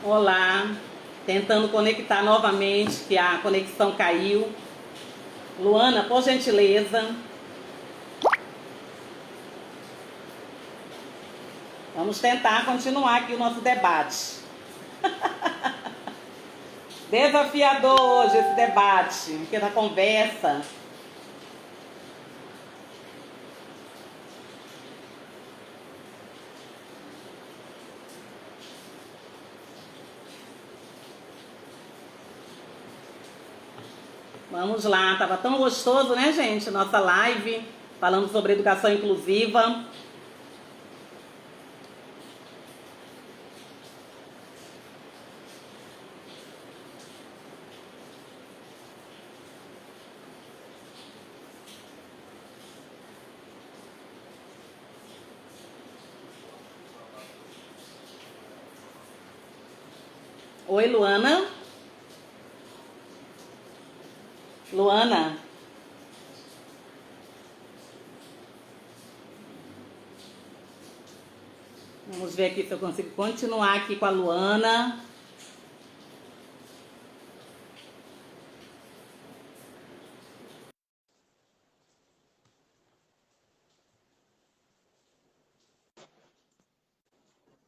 Olá, tentando conectar novamente, que a conexão caiu. Luana, por gentileza. Vamos tentar continuar aqui o nosso debate. Desafiador hoje esse debate, aqui na conversa. Vamos lá, tava tão gostoso, né, gente? Nossa live, falando sobre educação inclusiva. Oi, Luana. Luana. Vamos ver aqui se eu consigo continuar aqui com a Luana.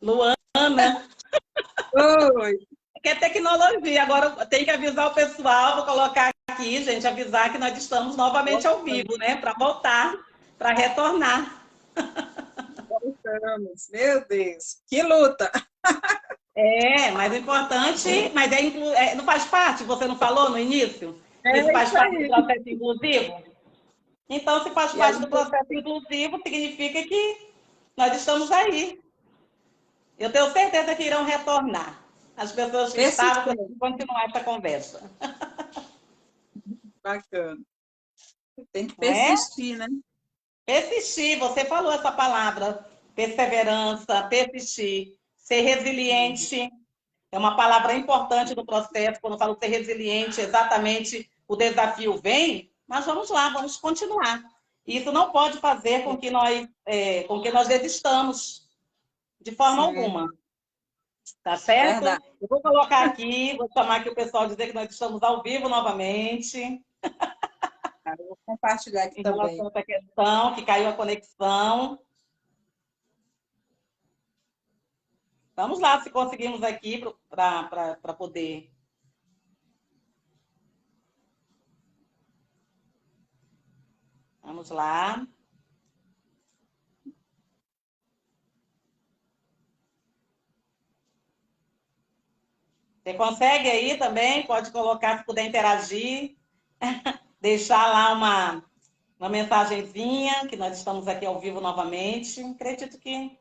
Luana. Oi. Que é tecnologia. Agora eu tenho que avisar o pessoal, vou colocar aqui, gente, avisar que nós estamos novamente ao vivo, né? Para voltar, para retornar. Voltamos. Meu Deus, que luta! Mas o importante, não faz parte, você não falou no início? Que isso É faz isso parte do aí. processo inclusivo? Então, se faz E a parte do gente, processo inclusivo, significa que nós estamos aí. Eu tenho certeza que irão retornar. As pessoas que estavam, para persistente, continuar essa conversa. bacana. Tem que Não é? persistir, né? Persistir, você falou essa palavra, perseverança, persistir, ser resiliente, é uma palavra importante no processo. Quando eu falo ser resiliente, exatamente o desafio vem, mas vamos lá, vamos continuar. Isso não pode fazer com que nós desistamos, de forma Sim, alguma, tá certo? verdade. Eu vou colocar aqui, vou chamar aqui o pessoal dizer que nós estamos ao vivo novamente, Eu vou compartilhar aqui em relação também. a essa questão, que caiu a conexão. Vamos lá, se conseguimos aqui para poder. Vamos lá. Você consegue aí também? Pode colocar, se puder interagir, deixar lá uma mensagenzinha, que nós estamos aqui ao vivo novamente. Acredito que.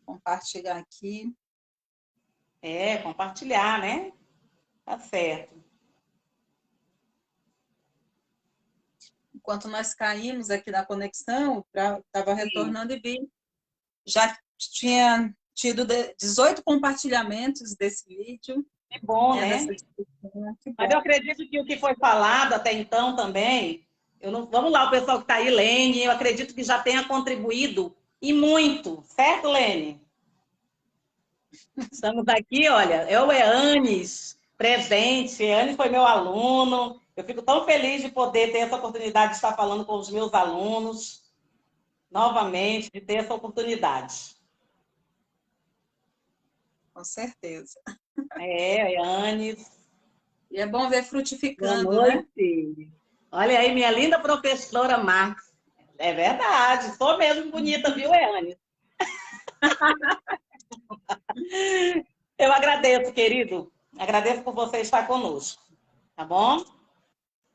Compartilhar aqui. Compartilhar, né? Tá certo. Enquanto nós caímos aqui na conexão, estava Sim, retornando e vi, já tinha tido 18 compartilhamentos desse vídeo, é bom, né, né? dessa discussão. Que Mas eu bom. acredito que o que foi falado até então também, eu não, vamos lá, o pessoal que está aí, Lene, eu acredito que já tenha contribuído e muito, certo, Lene? Estamos aqui, olha, é o Eanes presente. Eanes foi meu aluno. Eu fico tão feliz de poder ter essa oportunidade de estar falando com os meus alunos, novamente, de ter essa oportunidade. Com certeza. Eanes, E é bom ver boa frutificando, né? noite. Olha aí, minha linda professora Marx. É verdade, sou mesmo bonita, viu, Eanes? Eu agradeço, querido. Agradeço por você estar conosco, tá bom?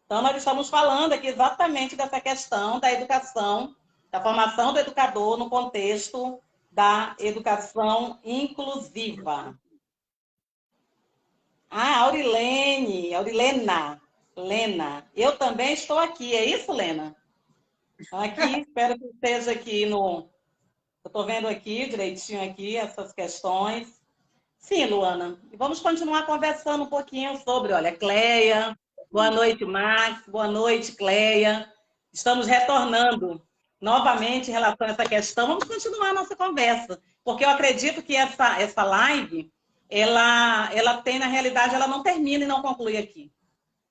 Então, nós estamos falando aqui exatamente dessa questão da educação, da formação do educador no contexto da educação inclusiva. Aurilena, Lena, eu também estou aqui, é isso, Lena? Aqui, espero que esteja aqui no... Eu estou vendo aqui, direitinho aqui, essas questões. Sim, Luana, e vamos continuar conversando um pouquinho sobre, olha, Cleia, boa noite, Max, boa noite, Cleia. estamos retornando novamente em relação a essa questão. Vamos continuar a nossa conversa, porque eu acredito que essa live, ela tem, na realidade, ela não termina e não conclui aqui.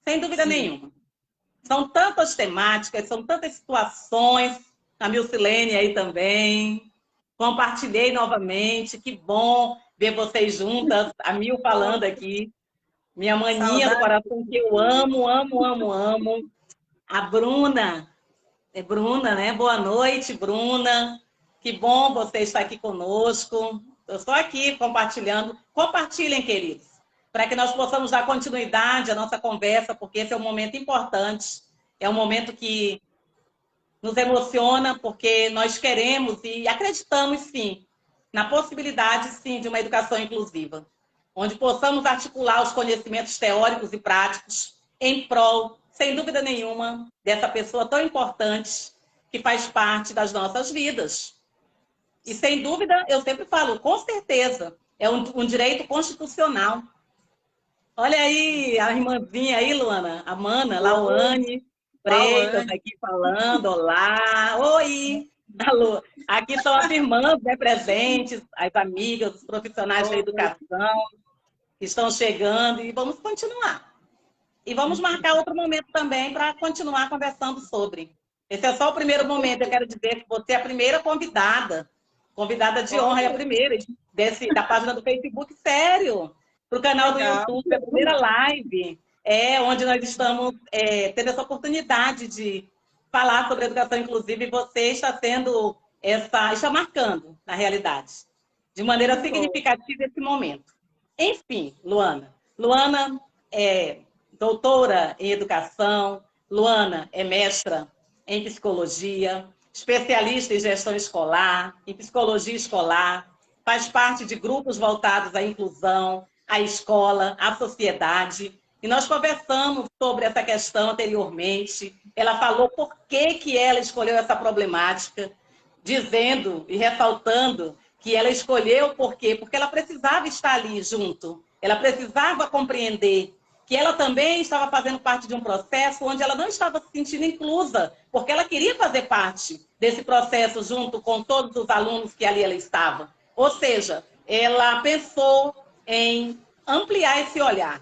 Sem dúvida nenhuma. São tantas temáticas, são tantas situações, a Milcilene aí também. Compartilhei novamente, que bom ver vocês juntas, a Mil falando aqui. Minha maninha do coração que eu amo, amo, amo, amo. A Bruna, Bruna, né? Boa noite, Bruna. Que bom você estar aqui conosco. Eu estou aqui compartilhando. Compartilhem, queridos, para que nós possamos dar continuidade à nossa conversa, porque esse é um momento importante. É um momento que nos emociona, porque nós queremos e acreditamos, sim, na possibilidade, sim, de uma educação inclusiva, onde possamos articular os conhecimentos teóricos e práticos em prol, sem dúvida nenhuma, dessa pessoa tão importante que faz parte das nossas vidas. E, sem dúvida, eu sempre falo, com certeza, é um direito constitucional. Olha aí a irmãzinha aí, Luana, a Mana, Lauane Freitas aqui falando, olá, oi, alô. Aqui são as irmãs, né, presentes, as amigas, os profissionais da educação que estão chegando e vamos continuar. E vamos marcar outro momento também para continuar conversando sobre. Esse é só o primeiro momento, eu quero dizer que você é a primeira convidada de honra, é a primeira da página do Facebook, sério, para o canal do YouTube, a primeira live, onde nós estamos tendo essa oportunidade de falar sobre educação inclusiva e você está marcando, na realidade, de maneira significativa esse momento. Enfim, Luana. Luana é doutora em educação, Luana é mestra em psicologia, especialista em gestão escolar, em psicologia escolar, faz parte de grupos voltados à inclusão, à escola, à sociedade. E nós conversamos sobre essa questão anteriormente. Ela falou por que ela escolheu essa problemática, dizendo e ressaltando que ela escolheu por quê? Porque ela precisava estar ali junto, ela precisava compreender que ela também estava fazendo parte de um processo onde ela não estava se sentindo inclusa, porque ela queria fazer parte desse processo junto com todos os alunos que ali ela estava. Ou seja, ela pensou em ampliar esse olhar.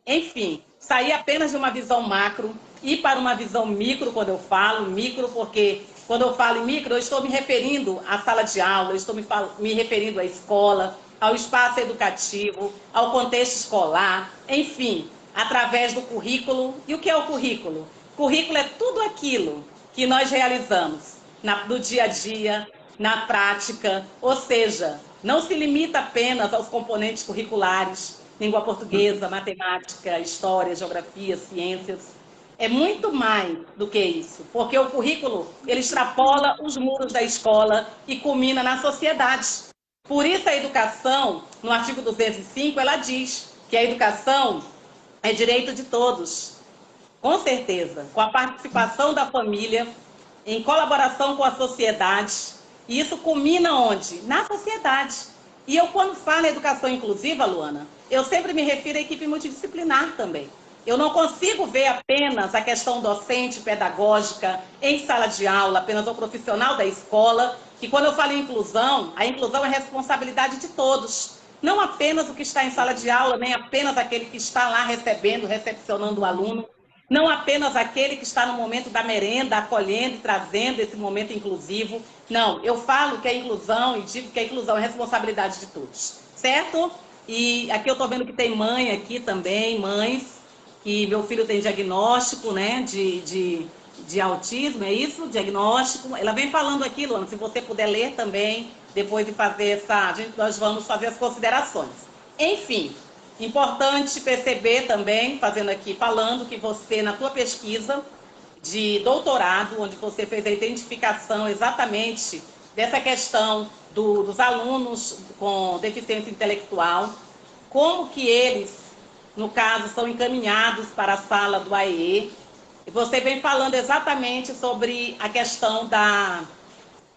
Enfim, sair apenas de uma visão macro e para uma visão micro, quando eu falo micro, porque quando eu falo em micro, eu estou me referindo à sala de aula, eu estou me referindo à escola, ao espaço educativo, ao contexto escolar, enfim, através do currículo. E o que é o currículo? Currículo é tudo aquilo que nós realizamos no dia a dia, na prática, ou seja, não se limita apenas aos componentes curriculares, língua portuguesa, matemática, história, geografia, ciências. É muito mais do que isso, porque o currículo, ele extrapola os muros da escola e culmina na sociedade. Por isso a educação, no artigo 205, ela diz que a educação é direito de todos, com certeza, com a participação da família, em colaboração com a sociedade. E isso culmina onde? Na sociedade. E eu, quando falo em educação inclusiva, Luana, eu sempre me refiro à equipe multidisciplinar também. Eu não consigo ver apenas a questão docente, pedagógica, em sala de aula, apenas o profissional da escola, que quando eu falo em inclusão, a inclusão é responsabilidade de todos. Não apenas o que está em sala de aula, nem apenas aquele que está lá recepcionando o aluno, não apenas aquele que está no momento da merenda, acolhendo e trazendo esse momento inclusivo. Não, eu falo que a inclusão, e digo que a inclusão é responsabilidade de todos, certo? E aqui eu estou vendo que tem mãe aqui também, mães, que meu filho tem diagnóstico, né, de autismo, é isso? Diagnóstico. Ela vem falando aqui, Luana, se você puder ler também, depois de fazer nós vamos fazer as considerações. Enfim, importante perceber também, falando que você, na tua pesquisa de doutorado, onde você fez a identificação exatamente dessa questão dos alunos com deficiência intelectual, como que eles, no caso, são encaminhados para a sala do AEE. E você vem falando exatamente sobre a questão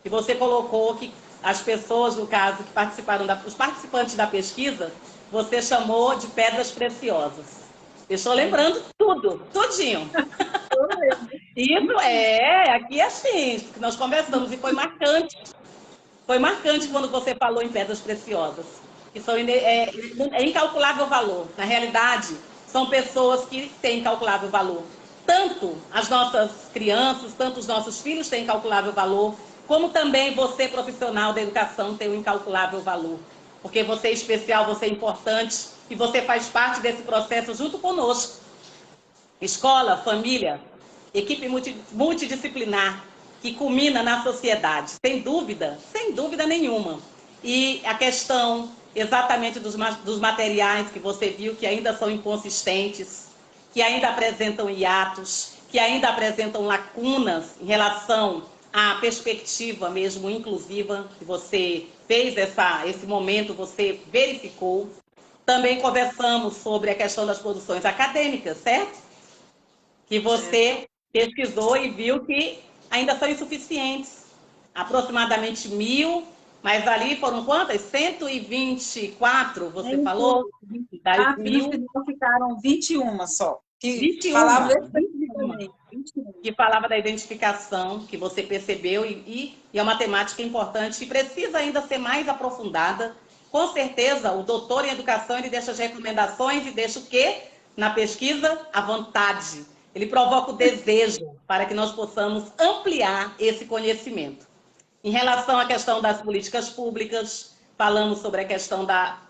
que você colocou, que as pessoas, no caso, que participaram, os participantes da pesquisa, você chamou de pedras preciosas. Eu estou lembrando tudo, tudinho. Isso aqui é assim, nós conversamos e foi marcante. Foi marcante quando você falou em pedras preciosas, que são é incalculável valor. Na realidade, são pessoas que têm incalculável valor. Tanto as nossas crianças, tanto os nossos filhos têm incalculável valor, como também você, profissional da educação, tem um incalculável valor. Porque você é especial, você é importante e você faz parte desse processo junto conosco. Escola, família, equipe multidisciplinar que culmina na sociedade, sem dúvida nenhuma. E a questão exatamente dos materiais que você viu que ainda são inconsistentes, que ainda apresentam hiatos, que ainda apresentam lacunas em relação à perspectiva mesmo inclusiva que você fez esse momento, você verificou. Também conversamos sobre a questão das produções acadêmicas, certo? Que você pesquisou e viu que ainda são insuficientes. Aproximadamente 1.000, mas ali foram quantas? 124, você falou? Das 1.000. No final ficaram 21 só. Que 21, falavam especificamente. 21. Que falava da identificação, que você percebeu, e é uma temática importante, e precisa ainda ser mais aprofundada. Com certeza, o doutor em educação, ele deixa as recomendações e deixa o quê? Na pesquisa, a vontade. Ele provoca o desejo para que nós possamos ampliar esse conhecimento. Em relação à questão das políticas públicas, falamos sobre a questão da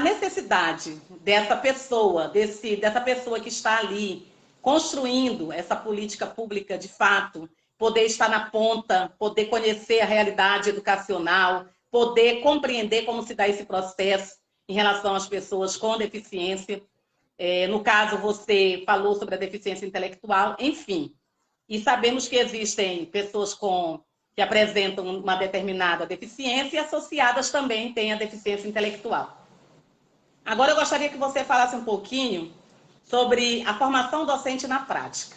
necessidade dessa pessoa, dessa pessoa que está ali construindo essa política pública de fato, poder estar na ponta, poder conhecer a realidade educacional, poder compreender como se dá esse processo em relação às pessoas com deficiência. No caso, você falou sobre a deficiência intelectual, enfim. E sabemos que existem pessoas que apresentam uma determinada deficiência e associadas também têm a deficiência intelectual. Agora eu gostaria que você falasse um pouquinho sobre a formação docente na prática.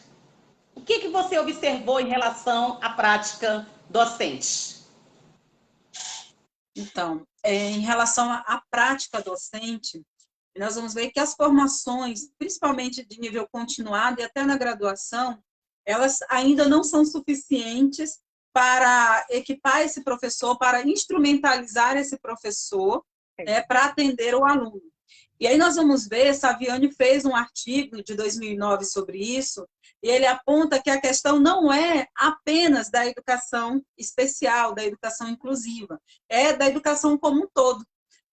O que você observou em relação à prática docente? Então, em relação à prática docente, nós vamos ver que as formações, principalmente de nível continuado e até na graduação, elas ainda não são suficientes para equipar esse professor, para instrumentalizar esse professor, para atender o aluno. E aí nós vamos ver, Saviani fez um artigo de 2009 sobre isso, e ele aponta que a questão não é apenas da educação especial, da educação inclusiva, é da educação como um todo.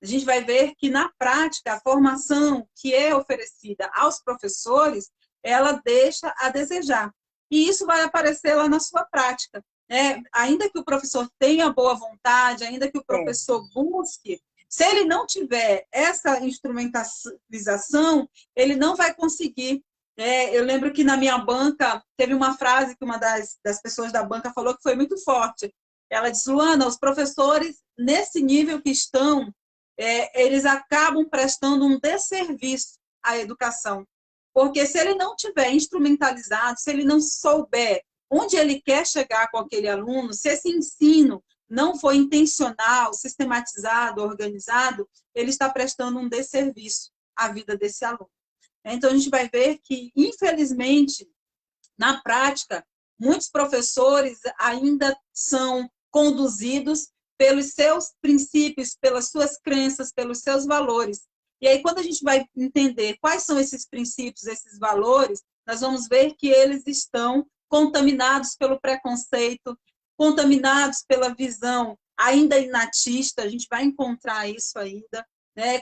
A gente vai ver que, na prática, a formação que é oferecida aos professores, ela deixa a desejar. E isso vai aparecer lá na sua prática. Ainda que o professor tenha boa vontade, ainda que o professor busque, se ele não tiver essa instrumentalização, ele não vai conseguir. Eu lembro que na minha banca, teve uma frase que uma das pessoas da banca falou que foi muito forte. Ela disse: Luana, os professores, nesse nível que estão, eles acabam prestando um desserviço à educação. Porque se ele não tiver instrumentalizado, se ele não souber onde ele quer chegar com aquele aluno, se esse ensino não for intencional, sistematizado, organizado, ele está prestando um desserviço à vida desse aluno. Então, a gente vai ver que, infelizmente, na prática, muitos professores ainda são conduzidos pelos seus princípios, pelas suas crenças, pelos seus valores. E aí, quando a gente vai entender quais são esses princípios, esses valores, nós vamos ver que eles estão contaminados pelo preconceito, contaminados pela visão ainda inatista, a gente vai encontrar isso ainda,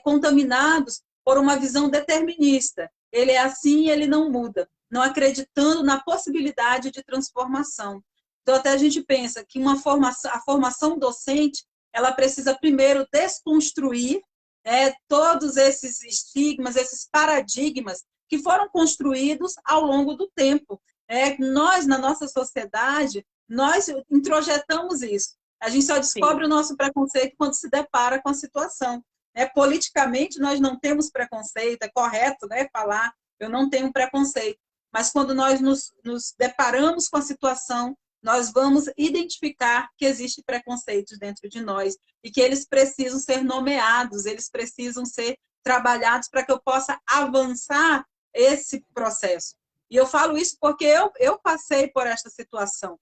contaminados por uma visão determinista. Ele é assim e ele não muda, não acreditando na possibilidade de transformação. Então, até a gente pensa que a formação docente, ela precisa primeiro desconstruir todos esses estigmas, esses paradigmas que foram construídos ao longo do tempo. Nós, na nossa sociedade, nós introjetamos isso. A gente só descobre o nosso preconceito quando se depara com a situação. Politicamente, nós não temos preconceito, é correto falar, eu não tenho preconceito. Mas quando nós nos deparamos com a situação, nós vamos identificar que existe preconceito dentro de nós e que eles precisam ser nomeados, eles precisam ser trabalhados para que eu possa avançar esse processo. E eu falo isso porque eu passei por esta situação.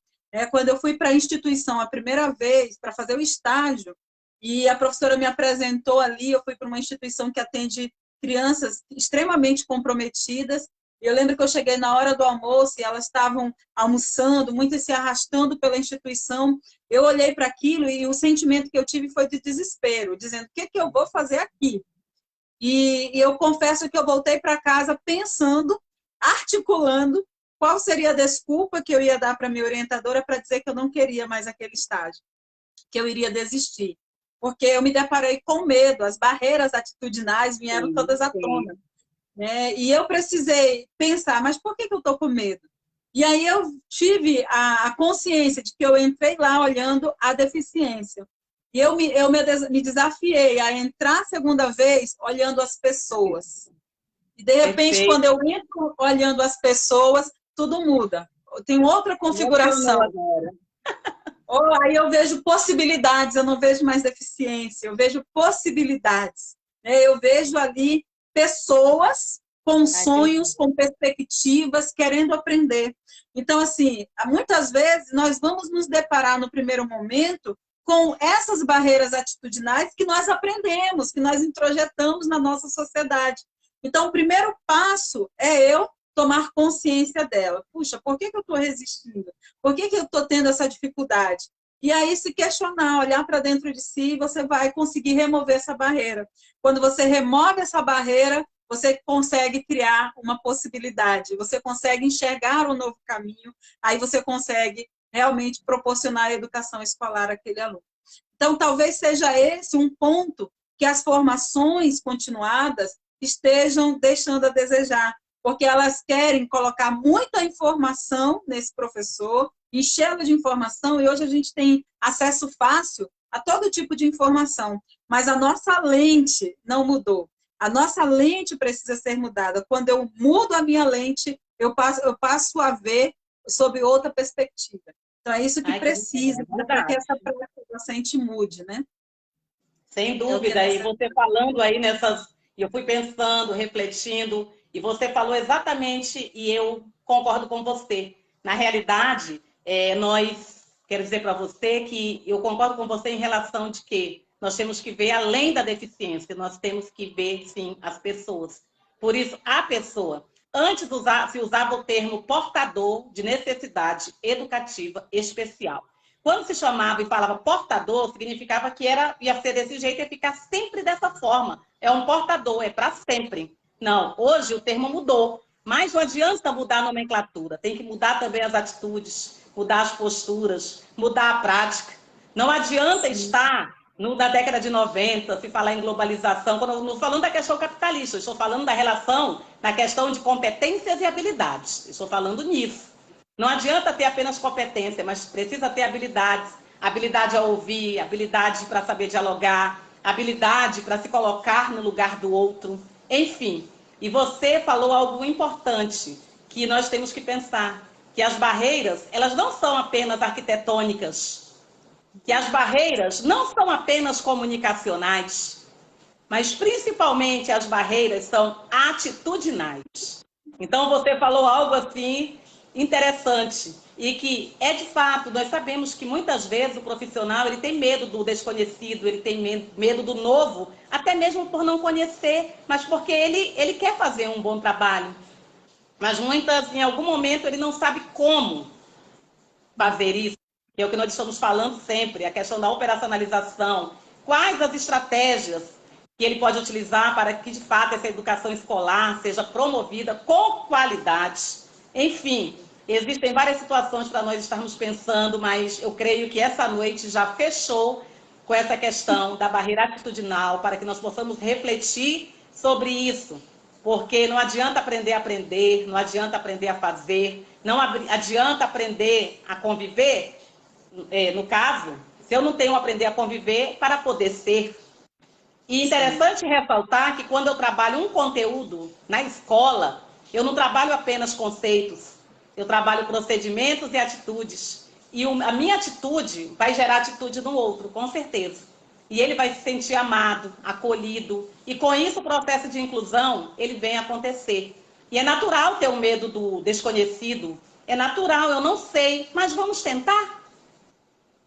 Quando eu fui para a instituição a primeira vez para fazer o estágio, e a professora me apresentou ali, eu fui para uma instituição que atende crianças extremamente comprometidas. Eu lembro que eu cheguei na hora do almoço e elas estavam almoçando, muitas se arrastando pela instituição. Eu olhei para aquilo e o sentimento que eu tive foi de desespero, dizendo: o que eu vou fazer aqui? E eu confesso que eu voltei para casa pensando, articulando qual seria a desculpa que eu ia dar para minha orientadora para dizer que eu não queria mais aquele estágio, que eu iria desistir. Porque eu me deparei com medo, as barreiras atitudinais vieram todas à tona. Né? E eu precisei pensar, mas por que eu estou com medo? E aí eu tive a consciência de que eu entrei lá olhando a deficiência. E eu me desafiei a entrar a segunda vez olhando as pessoas. E, de repente, quando eu entro olhando as pessoas, tudo muda. Tem outra configuração. Aí eu vejo possibilidades, eu não vejo mais deficiência, eu vejo possibilidades. Eu vejo ali pessoas com sonhos, com perspectivas, querendo aprender. Então, assim, muitas vezes nós vamos nos deparar no primeiro momento com essas barreiras atitudinais que nós aprendemos, que nós introjetamos na nossa sociedade. Então, o primeiro passo é eu tomar consciência dela. Puxa, por que eu estou resistindo? Por que eu estou tendo essa dificuldade? E aí se questionar, olhar para dentro de si, você vai conseguir remover essa barreira. Quando você remove essa barreira, você consegue criar uma possibilidade, você consegue enxergar um novo caminho, aí você consegue realmente proporcionar a educação escolar àquele aluno. Então, talvez seja esse um ponto que as formações continuadas estejam deixando a desejar, porque elas querem colocar muita informação nesse professor, enchê-lo de informação, e hoje a gente tem acesso fácil a todo tipo de informação, mas a nossa lente não mudou. A nossa lente precisa ser mudada. Quando eu mudo a minha lente, eu passo a ver sob outra perspectiva. Então, é isso que precisa para que essa prática docente mude, né? Sem dúvida. E você falando aí eu fui pensando, refletindo, e você falou exatamente, e eu concordo com você. Na realidade, quero dizer para você que eu concordo com você em relação de que nós temos que ver além da deficiência, nós temos que ver, sim, as pessoas. Por isso, a pessoa. Antes se usava o termo portador de necessidade educativa especial. Quando se chamava e falava portador, significava que ia ser desse jeito e ia ficar sempre dessa forma. É um portador, é para sempre. Não, hoje o termo mudou, mas não adianta mudar a nomenclatura, tem que mudar também as atitudes, mudar as posturas, mudar a prática. Não adianta estar na década de 90, se falar em globalização, quando eu não estou falando da questão capitalista, eu estou falando da relação, na questão de competências e habilidades, eu estou falando nisso. Não adianta ter apenas competência, mas precisa ter habilidades. Habilidade a ouvir, habilidade para saber dialogar, habilidade para se colocar no lugar do outro. Enfim, e você falou algo importante, que nós temos que pensar, que as barreiras, elas não são apenas arquitetônicas, que as barreiras não são apenas comunicacionais, mas principalmente as barreiras são atitudinais. Então você falou algo assim interessante e que é de fato, nós sabemos que muitas vezes o profissional ele tem medo do desconhecido, ele tem medo do novo, até mesmo por não conhecer, mas porque ele quer fazer um bom trabalho. Mas em algum momento ele não sabe como fazer isso, que é o que nós estamos falando sempre, a questão da operacionalização. Quais as estratégias que ele pode utilizar para que, de fato, essa educação escolar seja promovida com qualidade. Enfim, existem várias situações para nós estarmos pensando, mas eu creio que essa noite já fechou com essa questão da barreira atitudinal, para que nós possamos refletir sobre isso. Porque não adianta aprender a aprender, não adianta aprender a fazer, não adianta aprender a conviver, no caso, se eu não tenho aprender a conviver para poder ser. E interessante ressaltar que quando eu trabalho um conteúdo na escola, eu não trabalho apenas conceitos, eu trabalho procedimentos e atitudes. E a minha atitude vai gerar atitude no outro, com certeza. E ele vai se sentir amado, acolhido. E com isso o processo de inclusão, ele vem acontecer. E é natural ter o medo do desconhecido. É natural, eu não sei, mas vamos tentar?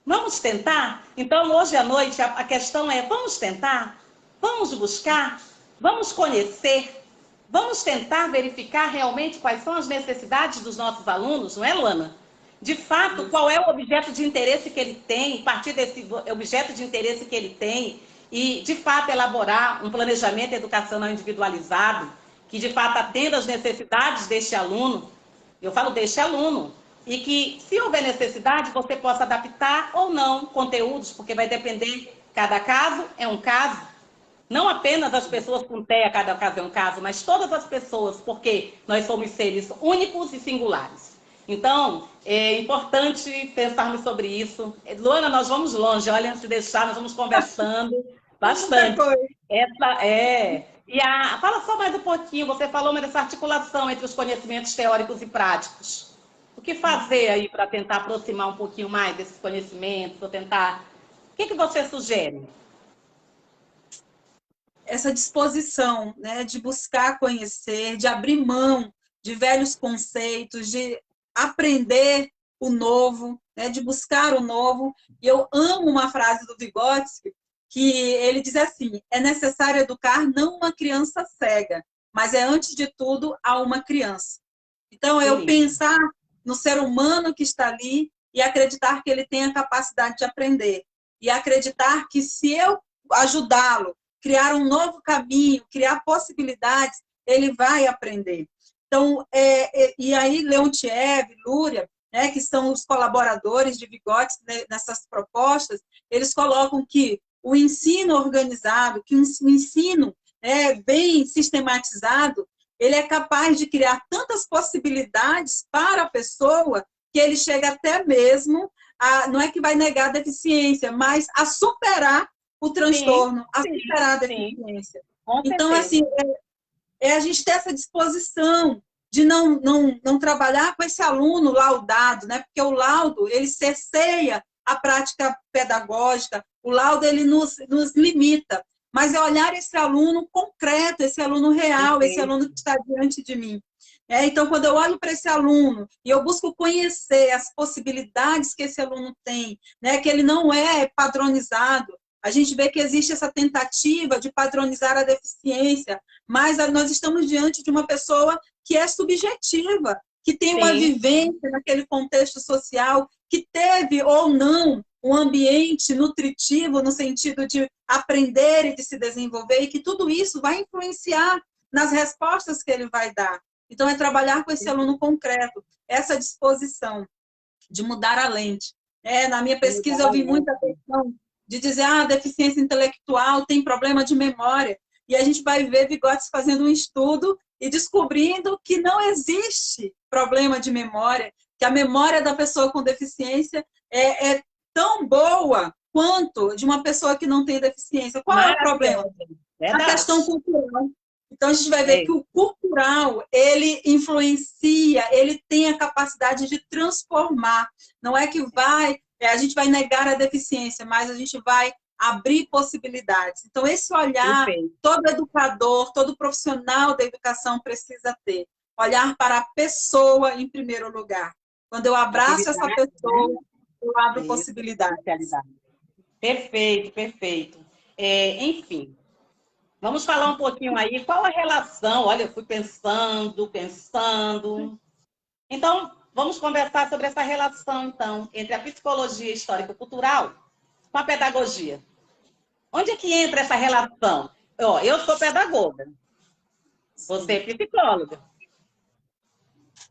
Vamos tentar? Então, hoje à noite, a questão é, vamos tentar? Vamos buscar? Vamos conhecer? Vamos tentar verificar realmente quais são as necessidades dos nossos alunos, não é, Luana? De fato, qual é o objeto de interesse que ele tem, a partir desse objeto de interesse que ele tem, e, de fato, elaborar um planejamento educacional individualizado, que, de fato, atenda às necessidades deste aluno. Eu falo deste aluno. E que, se houver necessidade, você possa adaptar ou não conteúdos, porque vai depender, cada caso é um caso. Não apenas as pessoas com TEA, cada caso é um caso, mas todas as pessoas, porque nós somos seres únicos e singulares. Então, é importante pensarmos sobre isso. Luana, nós vamos longe, olha, antes de deixar, nós vamos conversando bastante. Essa é... Fala só mais um pouquinho, você falou dessa articulação entre os conhecimentos teóricos e práticos. O que fazer aí para tentar aproximar um pouquinho mais desses conhecimentos, ou tentar... O que você sugere? Essa disposição, né, de buscar conhecer, de abrir mão de velhos conceitos, de aprender o novo, né, de buscar o novo. E eu amo uma frase do Vygotsky, que ele diz assim: é necessário educar não uma criança cega, mas é, antes de tudo, a uma criança. Então, eu pensar no ser humano que está ali e acreditar que ele tem a capacidade de aprender. E acreditar que, se eu ajudá-lo, criar um novo caminho, criar possibilidades, ele vai aprender. Então, e aí Leontiev, Luria, né, que são os colaboradores de Vygotsky, né, nessas propostas, eles colocam que o ensino organizado, que o ensino bem sistematizado, ele é capaz de criar tantas possibilidades para a pessoa que ele chega até mesmo não é que vai negar a deficiência, mas a superar o transtorno, a superar a deficiência. Então, assim, a gente ter essa disposição de não trabalhar com esse aluno laudado, né? Porque o laudo, ele cerceia a prática pedagógica, o laudo, ele nos limita, mas é olhar esse aluno concreto, esse aluno real, esse aluno que está diante de mim. Então, quando eu olho para esse aluno e eu busco conhecer as possibilidades que esse aluno tem, né, que ele não é padronizado, a gente vê que existe essa tentativa de padronizar a deficiência, mas nós estamos diante de uma pessoa que é subjetiva, que tem uma vivência naquele contexto social, que teve ou não um ambiente nutritivo no sentido de aprender e de se desenvolver, e que tudo isso vai influenciar nas respostas que ele vai dar. Então, é trabalhar com esse aluno concreto, essa disposição de mudar a lente. Na minha pesquisa, eu vi muita questão de dizer, deficiência intelectual tem problema de memória. E a gente vai ver Vygotsky fazendo um estudo e descobrindo que não existe problema de memória, que a memória da pessoa com deficiência é tão boa quanto de uma pessoa que não tem deficiência. Qual é o problema? A questão cultural. Então, a gente vai ver que o cultural, ele influencia, ele tem a capacidade de transformar. Não é que a gente vai negar a deficiência, mas a gente vai abrir possibilidades. Então, esse olhar, todo educador, todo profissional da educação precisa ter. Olhar para a pessoa em primeiro lugar. Quando eu abraço essa pessoa, eu abro possibilidades. Perfeito, perfeito. Enfim, vamos falar um pouquinho aí, qual a relação, olha, eu fui pensando. Então, vamos conversar sobre essa relação, então, entre a psicologia histórico-cultural com a pedagogia. Onde é que entra essa relação? Eu sou pedagoga, você é psicóloga.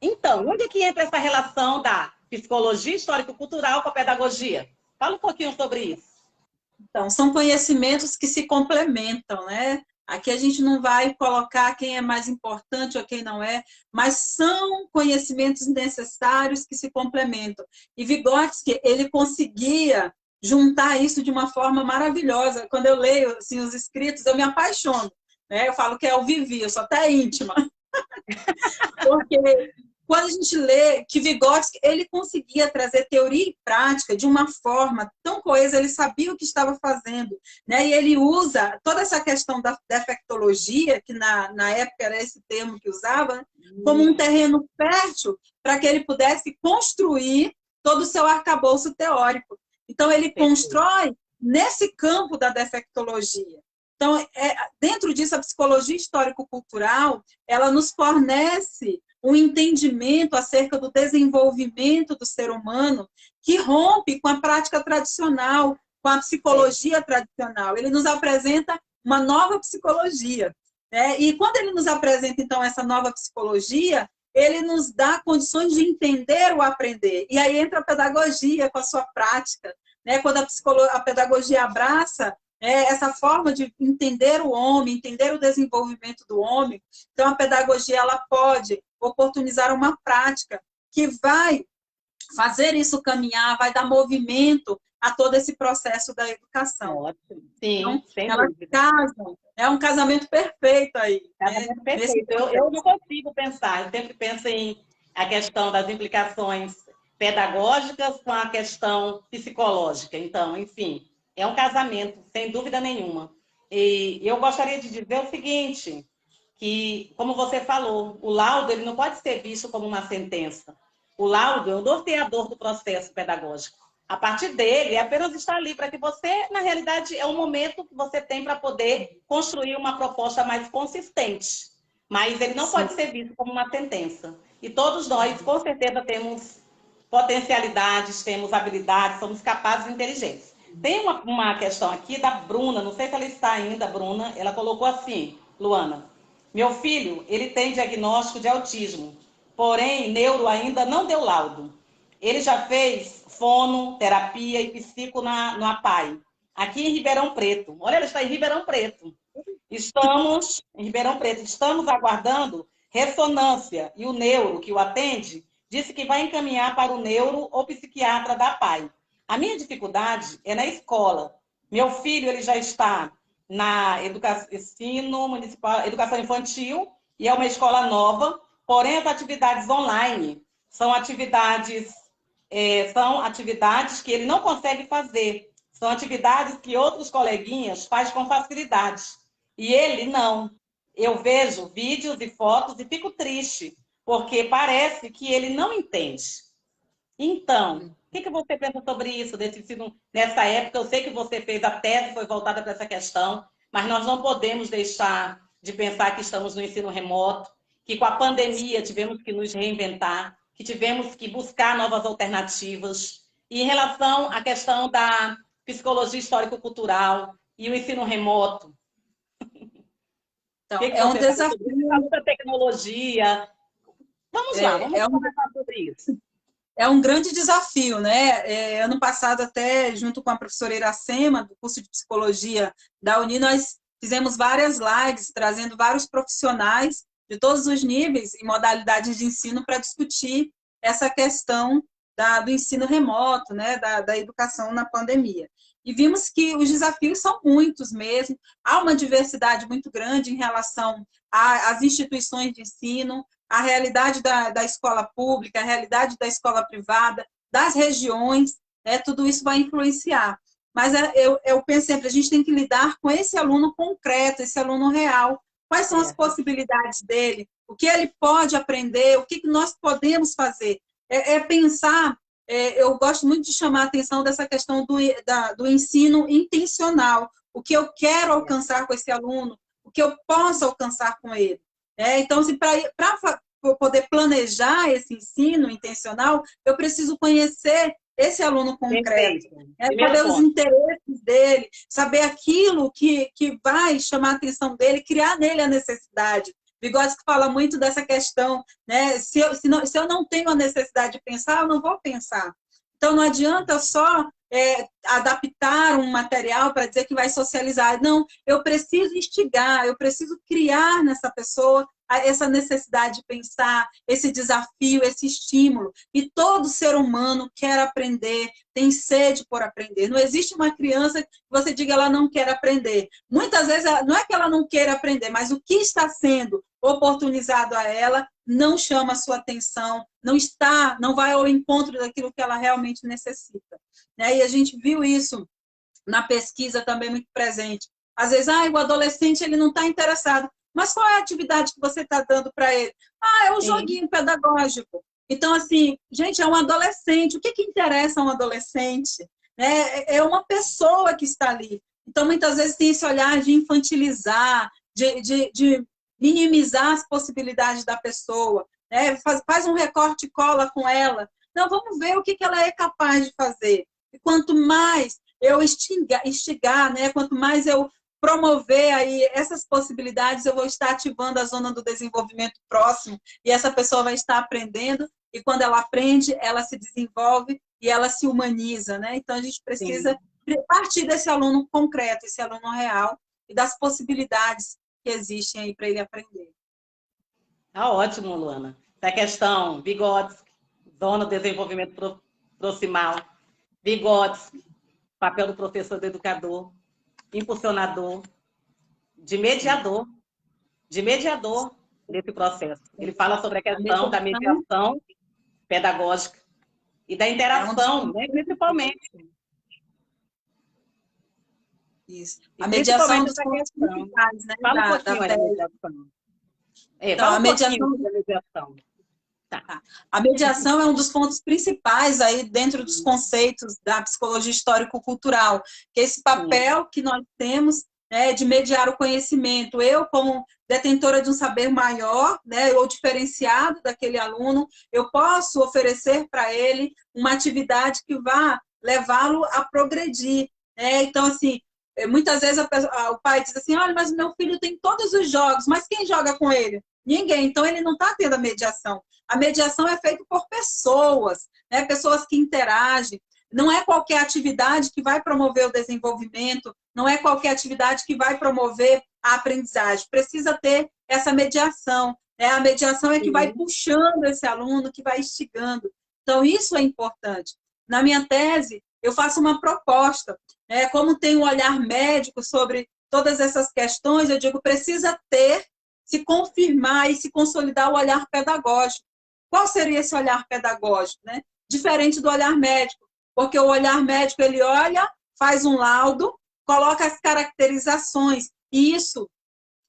Então, onde é que entra essa relação da psicologia histórico-cultural com a pedagogia? Fala um pouquinho sobre isso. Então, são conhecimentos que se complementam, né? Aqui a gente não vai colocar quem é mais importante ou quem não é, mas são conhecimentos necessários que se complementam. E Vygotsky, ele conseguia juntar isso de uma forma maravilhosa. Quando eu leio assim, os escritos, eu me apaixono, né? Eu falo que é o Vivi, eu sou até íntima. Porque quando a gente lê que Vygotsky, ele conseguia trazer teoria e prática de uma forma tão coesa, ele sabia o que estava fazendo, né? E ele usa toda essa questão da defectologia, que na época era esse termo que usava, como um terreno fértil para que ele pudesse construir todo o seu arcabouço teórico. Então, ele constrói nesse campo da defectologia. Então, dentro disso, a psicologia histórico-cultural, ela nos fornece um entendimento acerca do desenvolvimento do ser humano que rompe com a prática tradicional, com a psicologia tradicional. Ele nos apresenta uma nova psicologia, né? E quando ele nos apresenta, então, essa nova psicologia, ele nos dá condições de entender o aprender. E aí entra a pedagogia com a sua prática, né? Quando a pedagogia abraça essa forma de entender o homem, entender o desenvolvimento do homem, então a pedagogia ela pode oportunizar uma prática que vai fazer isso caminhar, vai dar movimento a todo esse processo da educação. Ótimo. Sim, então, sem elas dúvida. casam, é um casamento perfeito aí. Casamento perfeito. Eu não consigo pensar, eu sempre penso em a questão das implicações pedagógicas com a questão psicológica. Então, enfim, é um casamento, sem dúvida nenhuma. E eu gostaria de dizer o seguinte, que, como você falou, o laudo ele não pode ser visto como uma sentença. O laudo é o norteador do processo pedagógico. A partir dele, é apenas estar ali para que você, na realidade, é um momento que você tem para poder construir uma proposta mais consistente. Mas ele não pode ser visto como uma sentença. E todos nós, com certeza, temos potencialidades, temos habilidades, somos capazes e inteligentes. Tem uma questão aqui da Bruna, não sei se ela está ainda, Bruna, ela colocou assim, Luana, meu filho, ele tem diagnóstico de autismo, porém, neuro ainda não deu laudo. Ele já fez fono, terapia e psico no APAE, aqui em Ribeirão Preto. Olha, ela está em Ribeirão Preto. Estamos em Ribeirão Preto, estamos aguardando ressonância e o neuro que o atende disse que vai encaminhar para o neuro ou psiquiatra da APAE. A minha dificuldade é na escola. Meu filho ele já está na ensino municipal, educação infantil, e é uma escola nova, porém as atividades online são atividades que ele não consegue fazer. São atividades que outros coleguinhas fazem com facilidade. E ele não. Eu vejo vídeos e fotos e fico triste, porque parece que ele não entende. Então, o que você pensa sobre isso, desse ensino, nessa época? Eu sei que você fez a tese, foi voltada para essa questão, mas nós não podemos deixar de pensar que estamos no ensino remoto, que com a pandemia tivemos que nos reinventar, que tivemos que buscar novas alternativas. E em relação à questão da psicologia histórico-cultural e o ensino remoto, então, é um desafio. A tecnologia. Vamos lá, vamos conversar sobre isso. É um grande desafio, né? Ano passado, até junto com a professora Iracema, do curso de psicologia da Uni, nós fizemos várias lives, trazendo vários profissionais de todos os níveis e modalidades de ensino para discutir essa questão do ensino remoto, né? Da educação na pandemia. E vimos que os desafios são muitos mesmo, há uma diversidade muito grande em relação às instituições de ensino, a realidade da escola pública, a realidade da escola privada, das regiões, tudo isso vai influenciar. Mas eu penso sempre, a gente tem que lidar com esse aluno concreto, esse aluno real. Quais são as possibilidades dele? O que ele pode aprender? O que nós podemos fazer? Pensar, eu gosto muito de chamar a atenção dessa questão do ensino intencional. O que eu quero alcançar com esse aluno? O que eu posso alcançar com ele? Então, para poder planejar esse ensino intencional, eu preciso conhecer esse aluno concreto, saber os interesses dele, saber aquilo que vai chamar a atenção dele, criar nele a necessidade. Vygotsky fala muito dessa questão, né? Se eu não tenho a necessidade de pensar, eu não vou pensar. Então, não adianta só adaptar um material para dizer que vai socializar. Não, eu preciso instigar, eu preciso criar nessa pessoa essa necessidade de pensar, esse desafio, esse estímulo. E todo ser humano quer aprender, tem sede por aprender. Não existe uma criança que você diga ela não quer aprender. Muitas vezes, não é que ela não queira aprender, mas o que está sendo oportunizado a ela não chama a sua atenção, não vai ao encontro daquilo que ela realmente necessita. E a gente viu isso na pesquisa também muito presente. Às vezes, o adolescente ele não está interessado. Mas qual é a atividade que você está dando para ele? É um joguinho pedagógico. Então, assim, gente, é um adolescente. O que interessa a um adolescente? É uma pessoa que está ali. Então, muitas vezes tem esse olhar de infantilizar, de minimizar as possibilidades da pessoa. Faz um recorte e cola com ela. Não, vamos ver o que ela é capaz de fazer. E quanto mais eu instigar, quanto mais eu promover aí essas possibilidades, eu vou estar ativando a zona do desenvolvimento próximo e essa pessoa vai estar aprendendo e quando ela aprende, ela se desenvolve e ela se humaniza, Então, a gente precisa partir desse aluno concreto, esse aluno real e das possibilidades que existem aí para ele aprender. Tá ótimo, Luana. Essa questão, Vygotsky, zona do desenvolvimento proximal, Vygotsky, papel do professor, do educador, impulsionador, de mediador nesse processo. Ele fala sobre a questão da mediação pedagógica e da interação, principalmente. Isso. A mediação é um dos pontos principais, Fala um pouquinho da mediação. Fala um pouquinho da mediação. Tá. A mediação é um dos pontos principais aí dentro dos conceitos da psicologia histórico-cultural, que é esse papel que nós temos de mediar o conhecimento. Eu, como detentora de um saber maior, ou diferenciado daquele aluno, eu posso oferecer para ele uma atividade que vá levá-lo a progredir. Então, assim, muitas vezes o pai diz assim, olha, mas meu filho tem todos os jogos, mas quem joga com ele? Ninguém. Então, ele não está tendo a mediação. A mediação é feita por pessoas, pessoas que interagem. Não é qualquer atividade que vai promover o desenvolvimento, não é qualquer atividade que vai promover a aprendizagem. Precisa ter essa mediação. A mediação é que vai puxando esse aluno, que vai instigando. Então, isso é importante. Na minha tese, eu faço uma proposta. Como tem um olhar médico sobre todas essas questões, eu digo, precisa se confirmar e se consolidar o olhar pedagógico. Qual seria esse olhar pedagógico? Diferente do olhar médico, porque o olhar médico, ele olha, faz um laudo, coloca as caracterizações, e isso,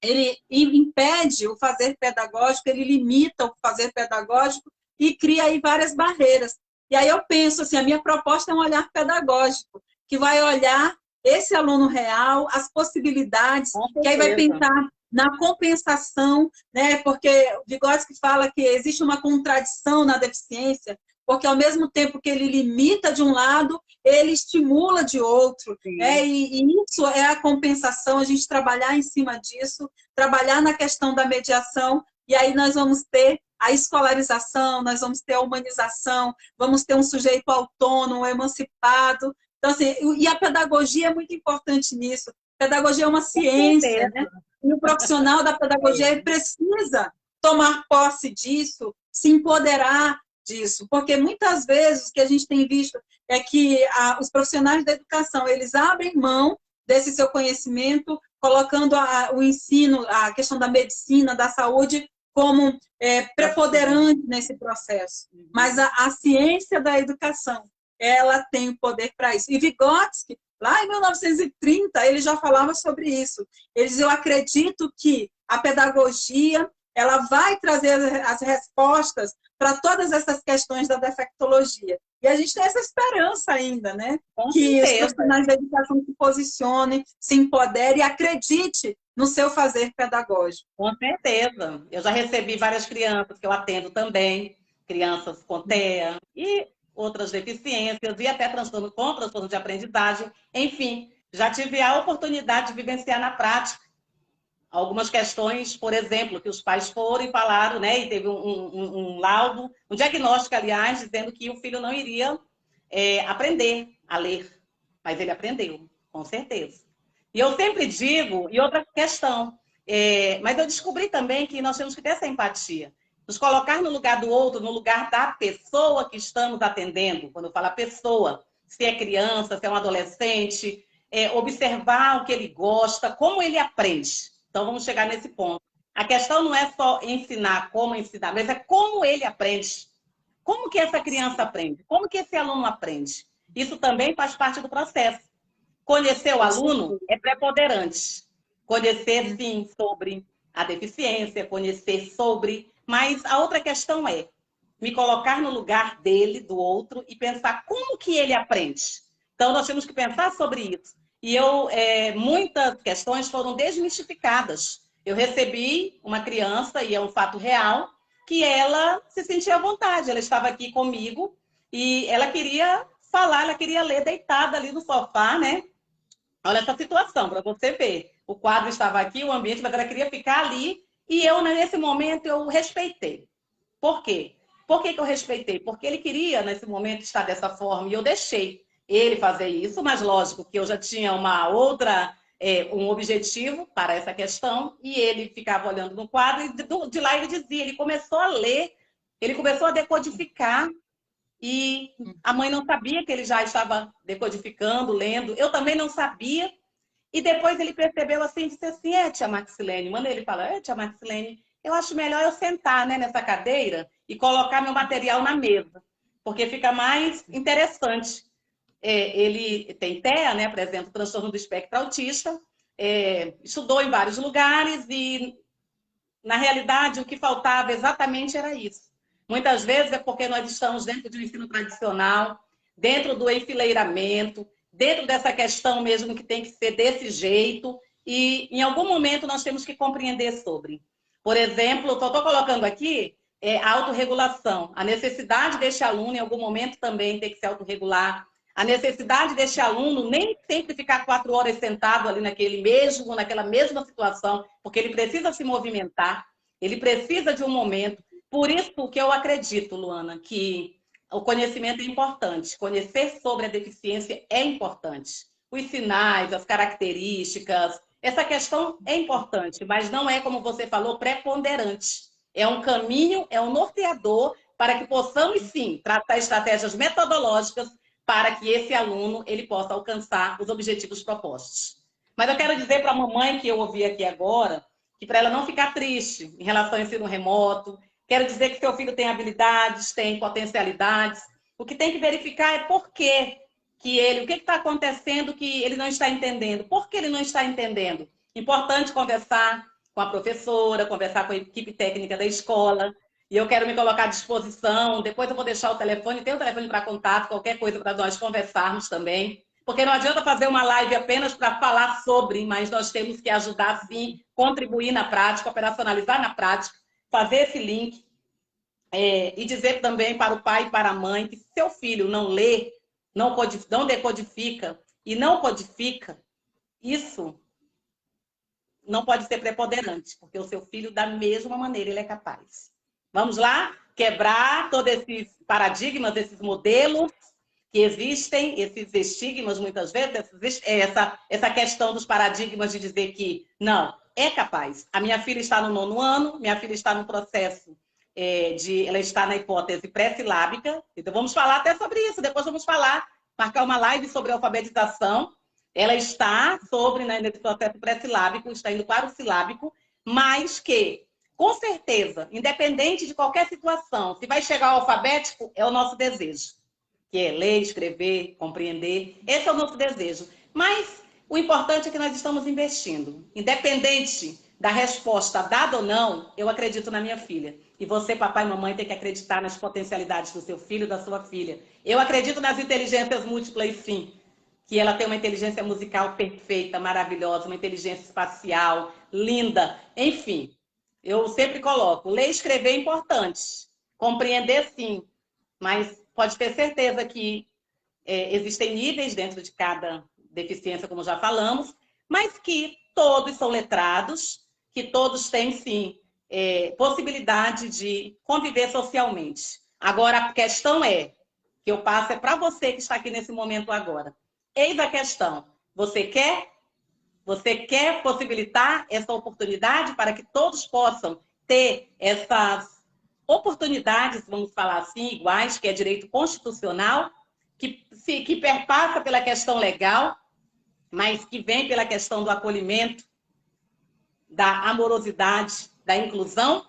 ele impede o fazer pedagógico, ele limita o fazer pedagógico e cria aí várias barreiras. E aí eu penso assim, a minha proposta é um olhar pedagógico, que vai olhar esse aluno real, as possibilidades, que aí vai pensar na compensação, porque o Vygotsky fala que existe uma contradição na deficiência, porque ao mesmo tempo que ele limita de um lado, ele estimula de outro. E isso é a compensação, a gente trabalhar em cima disso, trabalhar na questão da mediação, e aí nós vamos ter a escolarização, nós vamos ter a humanização, vamos ter um sujeito autônomo, emancipado. Então, assim, e a pedagogia é muito importante nisso. Pedagogia é uma ciência, E o profissional da pedagogia precisa tomar posse disso, se empoderar disso, porque muitas vezes o que a gente tem visto é que os profissionais da educação, eles abrem mão desse seu conhecimento, colocando o ensino, a questão da medicina, da saúde, como preponderante nesse processo. Mas a ciência da educação, ela tem o poder para isso. E Vygotsky, lá em 1930, ele já falava sobre isso. Ele diz, eu acredito que a pedagogia ela vai trazer as respostas para todas essas questões da defectologia. E a gente tem essa esperança ainda, que os profissionais da educação se posicionem, se empoderem e acredite no seu fazer pedagógico. Com certeza. Eu já recebi várias crianças que eu atendo também, crianças com TEA e outras deficiências e até transtorno de aprendizagem. Enfim, já tive a oportunidade de vivenciar na prática algumas questões, por exemplo, que os pais foram e falaram, e teve um laudo, um diagnóstico, aliás, dizendo que o filho não iria aprender, a ler, mas ele aprendeu, com certeza. E eu sempre digo, e outra questão, mas eu descobri também que nós temos que ter essa empatia, nos colocar no lugar do outro, no lugar da pessoa que estamos atendendo. Quando eu falo a pessoa, se é criança, se é um adolescente, observar o que ele gosta, como ele aprende. Então, vamos chegar nesse ponto. A questão não é só ensinar, como ensinar, mas é como ele aprende. Como que essa criança aprende? Como que esse aluno aprende? Isso também faz parte do processo. Conhecer o aluno é preponderante. Conhecer, sim, sobre a deficiência, conhecer sobre... Mas a outra questão é me colocar no lugar dele, do outro, e pensar como que ele aprende. Então, nós temos que pensar sobre isso. E muitas questões foram desmistificadas. Eu recebi uma criança, e é um fato real, que ela se sentia à vontade. Ela estava aqui comigo e ela queria falar, ela queria ler deitada ali no sofá, né? Olha essa situação, para você ver. O quadro estava aqui, o ambiente, mas ela queria ficar ali e eu, nesse momento, eu respeitei. Por quê? Por que eu respeitei? Porque ele queria, nesse momento, estar dessa forma e eu deixei ele fazer isso, mas lógico que eu já tinha um objetivo para essa questão e ele ficava olhando no quadro e de lá ele dizia, ele começou a ler, ele começou a decodificar e a mãe não sabia que ele já estava decodificando, lendo, eu também não sabia. E depois ele percebeu assim, disse assim, tia Maxilene, manda ele falar, tia Maxilene, eu acho melhor eu sentar, né, nessa cadeira e colocar meu material na mesa, porque fica mais interessante. Ele tem TEA, né, apresenta o transtorno do espectro autista, estudou em vários lugares e, na realidade, o que faltava exatamente era isso. Muitas vezes é porque nós estamos dentro do ensino tradicional, dentro do enfileiramento, dentro dessa questão mesmo que tem que ser desse jeito, e em algum momento nós temos que compreender sobre. Por exemplo, eu estou colocando aqui a autorregulação, a necessidade deste aluno em algum momento também ter que se autorregular, a necessidade deste aluno nem sempre ficar 4 horas sentado ali naquela mesma situação, porque ele precisa se movimentar, ele precisa de um momento. Por isso que eu acredito, Luana, que o conhecimento é importante. Conhecer sobre a deficiência é importante. Os sinais, as características, essa questão é importante, mas não é, como você falou, preponderante. É um caminho, é um norteador para que possamos, sim, tratar estratégias metodológicas para que esse aluno ele possa alcançar os objetivos propostos. Mas eu quero dizer para a mamãe que eu ouvi aqui agora, que para ela não ficar triste em relação ao ensino remoto, quero dizer que seu filho tem habilidades, tem potencialidades. O que tem que verificar é por que o que está acontecendo que ele não está entendendo. Por que ele não está entendendo? Importante conversar com a professora, conversar com a equipe técnica da escola. E eu quero me colocar à disposição. Depois eu vou deixar o telefone, tem o telefone para contato, qualquer coisa para nós conversarmos também. Porque não adianta fazer uma live apenas para falar sobre, mas nós temos que ajudar, sim, contribuir na prática, operacionalizar na prática, fazer esse link e dizer também para o pai e para a mãe que se seu filho não lê, não decodifica e não codifica, isso não pode ser preponderante, porque o seu filho, da mesma maneira, ele é capaz. Vamos lá? Quebrar todos esses paradigmas, esses modelos que existem, esses estigmas, muitas vezes, essa questão dos paradigmas de dizer que não, é capaz. A minha filha está no 9º ano, minha filha está no processo ela está na hipótese pré-silábica, então vamos falar até sobre isso, depois vamos marcar uma live sobre alfabetização. Ela está nesse processo pré-silábico, está indo para o silábico, mas que, com certeza, independente de qualquer situação, se vai chegar ao alfabético, é o nosso desejo, que é ler, escrever, compreender, esse é o nosso desejo. Mas o importante é que nós estamos investindo, independente da resposta dada ou não, eu acredito na minha filha. E você, papai e mamãe, tem que acreditar nas potencialidades do seu filho e da sua filha. Eu acredito nas inteligências múltiplas, sim. Que ela tem uma inteligência musical perfeita, maravilhosa, uma inteligência espacial, linda. Enfim, eu sempre coloco, ler e escrever é importante. Compreender, sim. Mas pode ter certeza que existem níveis dentro de cada deficiência, como já falamos, mas que todos são letrados, que todos têm, sim, possibilidade de conviver socialmente. Agora, a questão é que eu passo é para você que está aqui nesse momento agora. Eis a questão. Você quer? Você quer possibilitar essa oportunidade para que todos possam ter essas oportunidades, vamos falar assim, iguais, que é direito constitucional, que perpassa pela questão legal, mas que vem pela questão do acolhimento, da amorosidade, da inclusão?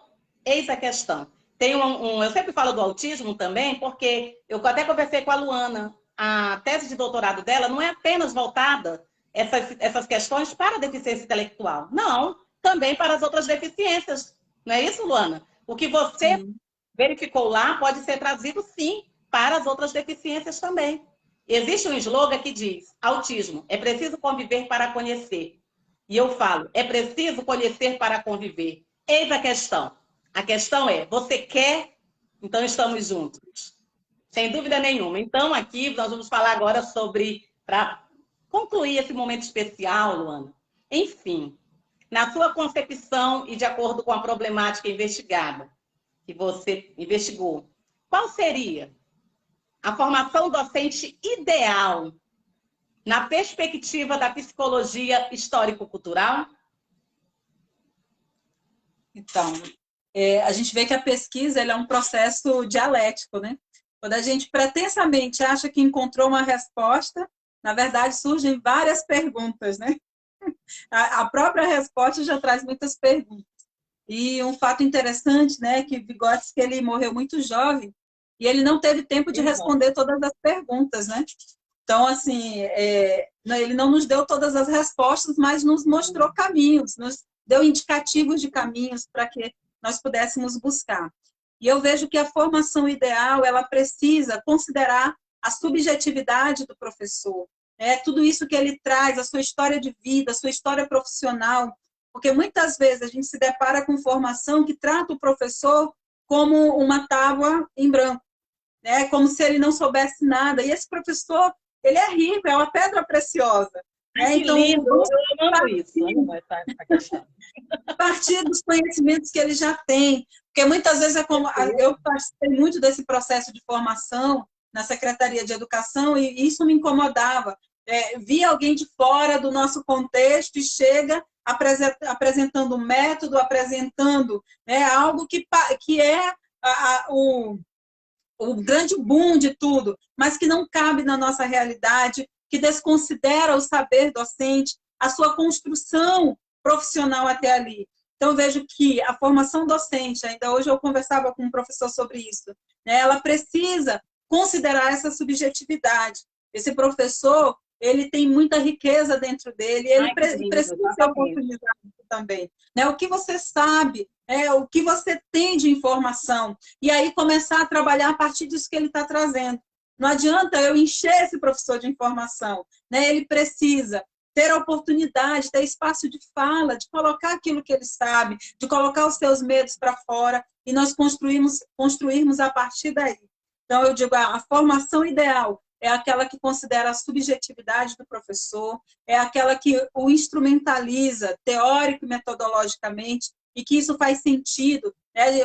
Eis a questão. Tem eu sempre falo do autismo também, porque eu até conversei com a Luana, a tese de doutorado dela não é apenas voltada essas questões para a deficiência intelectual. Não, também para as outras deficiências. Não é isso, Luana? O que você verificou lá pode ser trazido, sim, para as outras deficiências também. Existe um slogan que diz: autismo, é preciso conviver para conhecer. E eu falo, é preciso conhecer para conviver. Eis a questão. A questão é, você quer? Então estamos juntos. Sem dúvida nenhuma. Então aqui nós vamos falar agora sobre, para concluir esse momento especial, Luana. Enfim, na sua concepção e de acordo com a problemática investigada, que você investigou, qual seria a formação docente ideal na perspectiva da psicologia histórico-cultural? Então, a gente vê que a pesquisa é um processo dialético, né? Quando a gente pretensamente acha que encontrou uma resposta, na verdade surgem várias perguntas, né? A própria resposta já traz muitas perguntas. E um fato interessante, né, que Vygotsky, ele morreu muito jovem e ele não teve tempo de responder todas as perguntas, né? Então, assim, ele não nos deu todas as respostas, mas nos mostrou caminhos, nos deu indicativos de caminhos para que nós pudéssemos buscar. E eu vejo que a formação ideal, ela precisa considerar a subjetividade do professor, tudo isso que ele traz, a sua história de vida, a sua história profissional, porque muitas vezes a gente se depara com formação que trata o professor como uma tábua em branco, né? Como se ele não soubesse nada. E esse professor, ele é rico, é uma pedra preciosa. Ai, então, lindo, eu amo isso. Partir dos conhecimentos que ele já tem. Porque muitas vezes é como... Eu participei muito desse processo de formação na Secretaria de Educação e isso me incomodava. Via alguém de fora do nosso contexto e chega apresentando um método, apresentando algo que é o grande boom de tudo, mas que não cabe na nossa realidade, que desconsidera o saber docente, a sua construção profissional até ali. Então, eu vejo que a formação docente, ainda hoje eu conversava com um professor sobre isso, ela precisa considerar essa subjetividade. Esse professor, ele tem muita riqueza dentro dele, ele precisa ter oportunidade também. O que você sabe, o que você tem de informação, e aí começar a trabalhar a partir disso que ele está trazendo. Não adianta eu encher esse professor de informação, ele precisa ter a oportunidade, ter espaço de fala, de colocar aquilo que ele sabe, de colocar os seus medos para fora, e nós construirmos a partir daí. Então, eu digo, a formação ideal é aquela que considera a subjetividade do professor, é aquela que o instrumentaliza teórico e metodologicamente, e que isso faz sentido.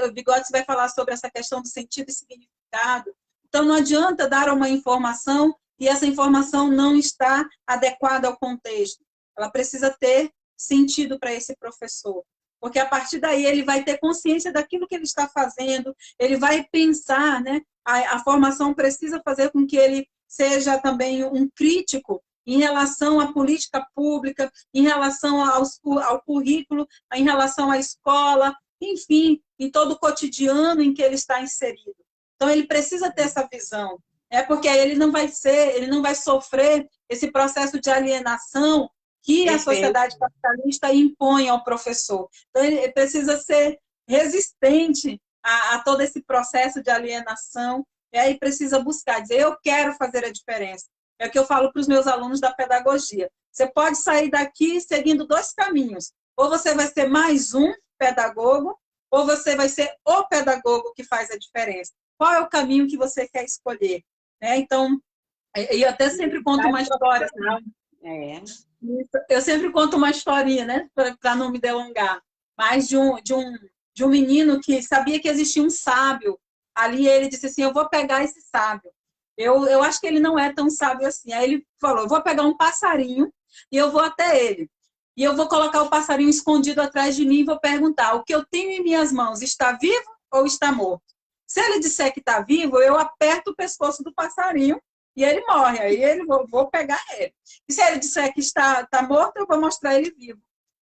O Vygotsky vai falar sobre essa questão do sentido e significado. Então, não adianta dar uma informação e essa informação não está adequada ao contexto. Ela precisa ter sentido para esse professor, porque a partir daí ele vai ter consciência daquilo que ele está fazendo, ele vai pensar, a formação precisa fazer com que ele seja também um crítico em relação à política pública, em relação ao currículo, em relação à escola, enfim, em todo o cotidiano em que ele está inserido. Então, ele precisa ter essa visão, porque aí ele não vai sofrer esse processo de alienação que a sociedade capitalista impõe ao professor. Então, ele precisa ser resistente a todo esse processo de alienação, e aí precisa buscar, dizer, eu quero fazer a diferença. É o que eu falo para os meus alunos da pedagogia. Você pode sair daqui seguindo dois caminhos. Ou você vai ser mais um pedagogo, ou você vai ser o pedagogo que faz a diferença. Qual é o caminho que você quer escolher? Então, eu até sempre conto uma história. Eu sempre conto uma historinha, para não me delongar. Mas de um menino que sabia que existia um sábio. Ali ele disse assim, eu vou pegar esse sábio. Eu acho que ele não é tão sábio assim. Aí ele falou, eu vou pegar um passarinho e eu vou até ele. E eu vou colocar o passarinho escondido atrás de mim e vou perguntar, o que eu tenho em minhas mãos está vivo ou está morto? Se ele disser que está vivo, eu aperto o pescoço do passarinho e ele morre. Aí vou pegar ele. E se ele disser que está morto, eu vou mostrar ele vivo.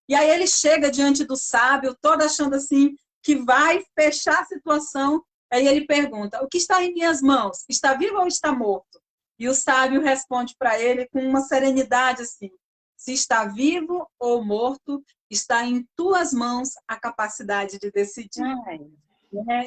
E aí ele chega diante do sábio, todo achando assim que vai fechar a situação. Aí ele pergunta, o que está em minhas mãos? Está vivo ou está morto? E o sábio responde para ele com uma serenidade assim, se está vivo ou morto, está em tuas mãos a capacidade de decidir.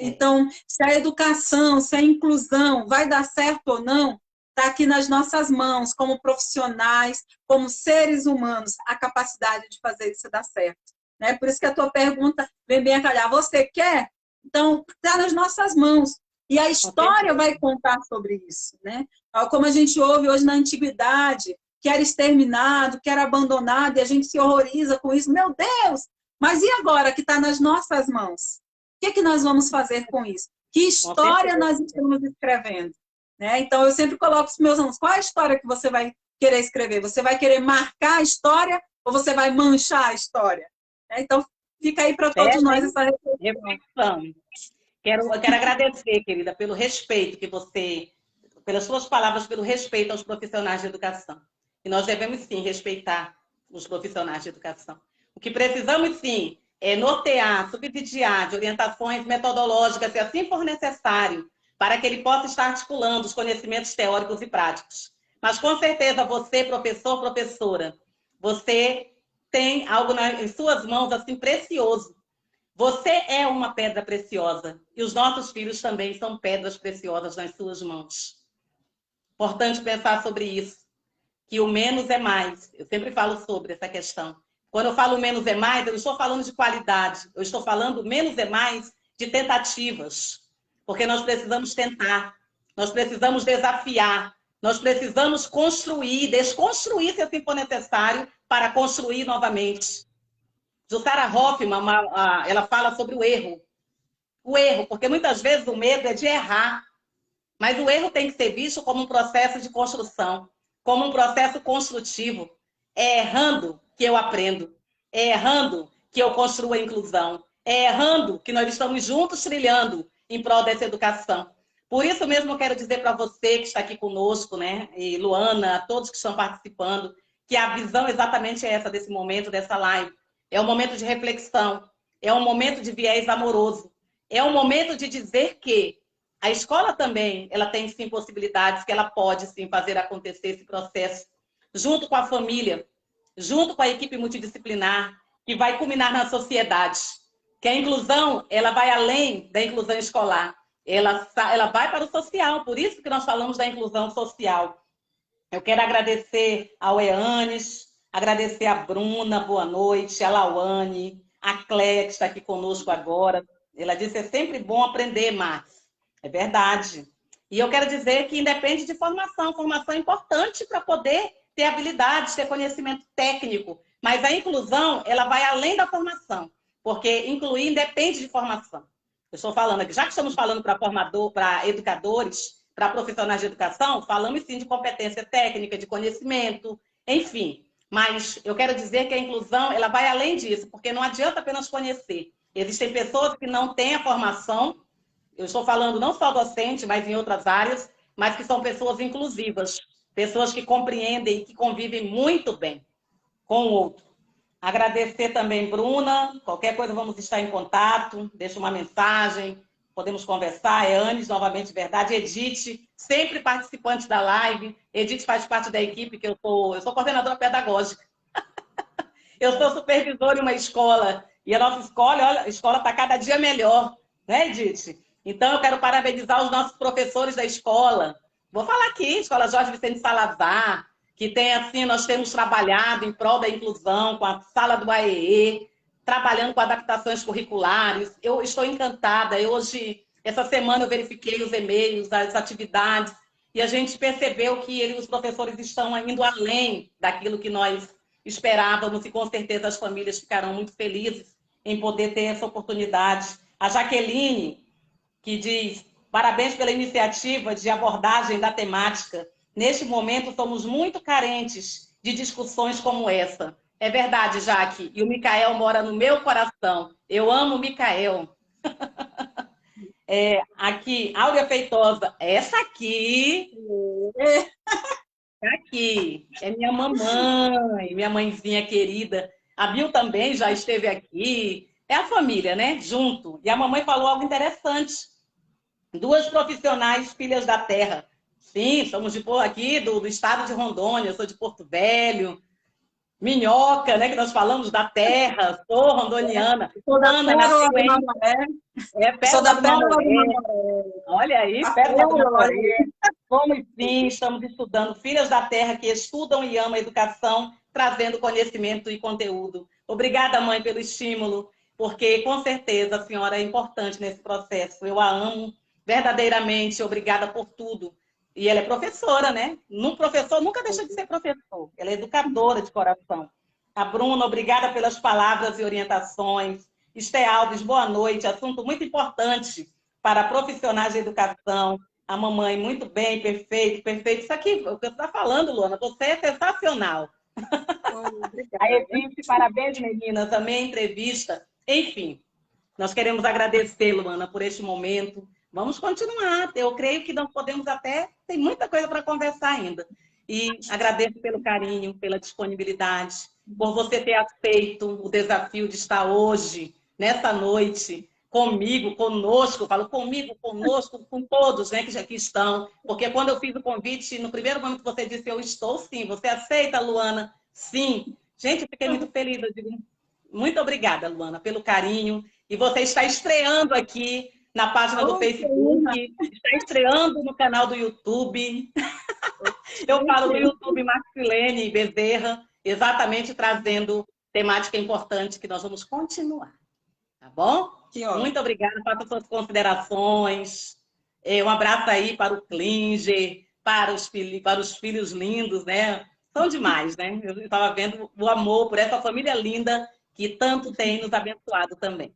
Então, se a educação, se a inclusão vai dar certo ou não, está aqui nas nossas mãos, como profissionais, como seres humanos, a capacidade de fazer isso dar certo. Né? Por isso que a tua pergunta vem bem a calhar. Você quer? Então, está nas nossas mãos. E a história vai contar sobre isso. Né? Como a gente ouve hoje na antiguidade, que era exterminado, que era abandonado, e a gente se horroriza com isso. Meu Deus! Mas e agora que está nas nossas mãos? O que nós vamos fazer com isso? Que história nós estamos escrevendo? Né? Então, eu sempre coloco os meus alunos, qual é a história que você vai querer escrever? Você vai querer marcar a história ou você vai manchar a história? Então, fica aí para todos nós essa reflexão. Eu quero agradecer, querida, pelo respeito que você, pelas suas palavras, pelo respeito aos profissionais de educação. E nós devemos, sim, respeitar os profissionais de educação. O que precisamos, sim, é nortear, subsidiar de orientações metodológicas, se assim for necessário, para que ele possa estar articulando os conhecimentos teóricos e práticos. Mas, com certeza, você, professor, professora, você tem algo em suas mãos, assim, precioso. Você é uma pedra preciosa e os nossos filhos também são pedras preciosas nas suas mãos. Importante pensar sobre isso, que o menos é mais. Eu sempre falo sobre essa questão. Quando eu falo menos é mais, eu não estou falando de qualidade, eu estou falando menos é mais de tentativas. Porque nós precisamos tentar, nós precisamos desafiar, nós precisamos construir, desconstruir se assim for necessário, para construir novamente. Jussara Hoffmann, ela fala sobre o erro. O erro, porque muitas vezes o medo é de errar, mas o erro tem que ser visto como um processo de construção, como um processo construtivo. É errando que eu aprendo, é errando que eu construo a inclusão, é errando que nós estamos juntos trilhando em prol dessa educação. Por isso mesmo eu quero dizer para você que está aqui conosco, né, e Luana, todos que estão participando, que a visão exatamente é essa desse momento, dessa live. É um momento de reflexão, é um momento de viés amoroso, é um momento de dizer que a escola também, ela tem sim possibilidades que ela pode sim fazer acontecer esse processo, junto com a família, junto com a equipe multidisciplinar, que vai culminar na sociedade. Que a inclusão, ela vai além da inclusão escolar, ela vai para o social, por isso que nós falamos da inclusão social. Eu quero agradecer ao Eanes, agradecer a Bruna, boa noite, a Lauane, a Cléia, que está aqui conosco agora. Ela disse, é sempre bom aprender, Max. É verdade. E eu quero dizer que independe de formação, formação é importante para poder ter habilidades, ter conhecimento técnico, mas a inclusão, ela vai além da formação, porque incluir independe de formação. Eu estou falando aqui, já que estamos falando para formador, para educadores, para profissionais de educação, falamos sim de competência técnica, de conhecimento, enfim. Mas eu quero dizer que a inclusão, ela vai além disso, porque não adianta apenas conhecer. Existem pessoas que não têm a formação, eu estou falando não só docente, mas em outras áreas, mas que são pessoas inclusivas, pessoas que compreendem e que convivem muito bem com o outro. Agradecer também, Bruna, qualquer coisa vamos estar em contato, deixa uma mensagem, podemos conversar. Eanes, novamente, verdade. Edith, sempre participante da live. Edith faz parte da equipe, que eu sou coordenadora pedagógica. Eu sou supervisora em uma escola, e a nossa escola, olha, a escola está cada dia melhor, né, Edith? Então, eu quero parabenizar os nossos professores da escola. Vou falar aqui, Escola Jorge Vicente Salazar, que tem, assim, nós temos trabalhado em prol da inclusão, com a sala do AEE, trabalhando com adaptações curriculares. Eu estou encantada. Hoje, essa semana, eu verifiquei os e-mails, as atividades, e a gente percebeu que os professores estão indo além daquilo que nós esperávamos, e com certeza as famílias ficarão muito felizes em poder ter essa oportunidade. A Jaqueline, que diz, Parabéns pela iniciativa de abordagem da temática. Neste momento, somos muito carentes de discussões como essa. É verdade, Jaque. E o Micael mora no meu coração. Eu amo o Micael. Aqui, Áurea Feitosa. Essa aqui é minha mamãe, minha mãezinha querida. A Bill também já esteve aqui. É a família, né? Junto. E a mamãe falou algo interessante. Duas profissionais, filhas da terra. Sim, somos aqui do estado de Rondônia, eu sou de Porto Velho. Minhoca, né? Que nós falamos da terra, sou rondoniana. Sou da Pérola do Mamoré. Sou da Pérola do Mamoré. Olha aí, Pérola do Mamoré. Somos sim, estamos estudando filhas da terra que estudam e amam a educação, trazendo conhecimento e conteúdo. Obrigada, mãe, pelo estímulo, porque com certeza a senhora é importante nesse processo. Eu a amo verdadeiramente, obrigada por tudo. E ela é professora, né? Um professor nunca deixa de ser professor. Ela é educadora de coração. A Bruna, obrigada pelas palavras e orientações. Esté Alves, boa noite. Assunto muito importante para profissionais de educação. A mamãe, muito bem, perfeito, perfeito. Isso aqui, o que você está falando, Luana, você é sensacional. A Edith, parabéns, menina, também entrevista. Enfim, nós queremos agradecer, Luana, por este momento. Vamos continuar. Eu creio que nós podemos até... Tem muita coisa para conversar ainda. E agradeço pelo carinho, pela disponibilidade, por você ter aceito o desafio de estar hoje, nessa noite, comigo, conosco. Falo comigo, conosco, com todos, né, que já aqui estão. Porque quando eu fiz o convite, no primeiro momento que você disse, eu estou sim. Você aceita, Luana? Sim. Gente, eu fiquei muito feliz. Eu digo, muito obrigada, Luana, pelo carinho. E você está estreando aqui na página do Facebook, está estreando no canal do YouTube. Eu falo do YouTube Maxilene Bezerra, exatamente trazendo temática importante que nós vamos continuar. Tá bom? Muito obrigada, faça suas considerações. Um abraço aí para o Klinger, para os filhos lindos, né? São demais, né? Eu estava vendo o amor por essa família linda que tanto tem nos abençoado também.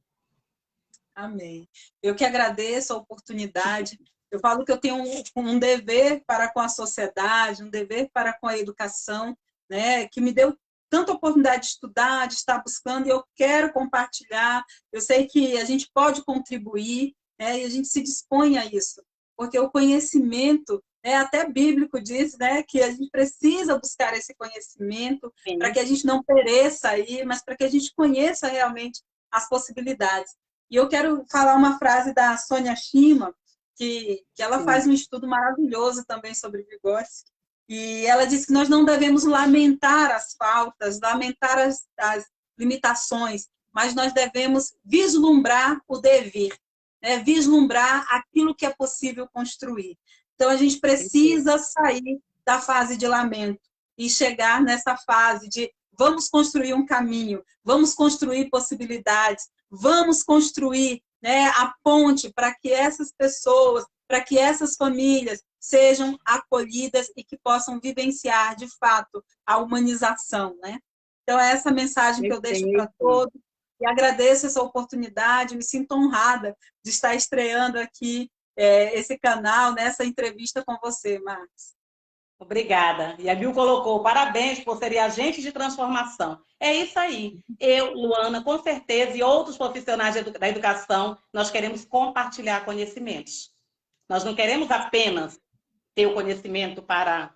Amém. Eu que agradeço a oportunidade. Eu falo que eu tenho um dever para com a sociedade, um dever para com a educação, né, que me deu tanta oportunidade de estudar, de estar buscando, e eu quero compartilhar. Eu sei que a gente pode contribuir, né, e a gente se dispõe a isso, porque o conhecimento, até bíblico diz, né, que a gente precisa buscar esse conhecimento para que a gente não pereça aí, mas para que a gente conheça realmente as possibilidades. E eu quero falar uma frase da Sônia Shima, que ela faz um estudo maravilhoso também sobre Vygotsky, e ela diz que nós não devemos lamentar as faltas, lamentar as limitações, mas nós devemos vislumbrar o dever, né? Vislumbrar aquilo que é possível construir. Então, a gente precisa sair da fase de lamento e chegar nessa fase de vamos construir um caminho, vamos construir possibilidades, vamos construir, né, a ponte para que essas pessoas, para que essas famílias sejam acolhidas e que possam vivenciar, de fato, a humanização, né? Então, é essa mensagem que eu deixo para todos. E agradeço essa oportunidade, me sinto honrada de estar estreando aqui esse canal, nessa entrevista com você, Marcos. Obrigada. E a Bill colocou, parabéns por ser agente de transformação. É isso aí. Eu, Luana, com certeza, e outros profissionais da educação, nós queremos compartilhar conhecimentos. Nós não queremos apenas ter o conhecimento para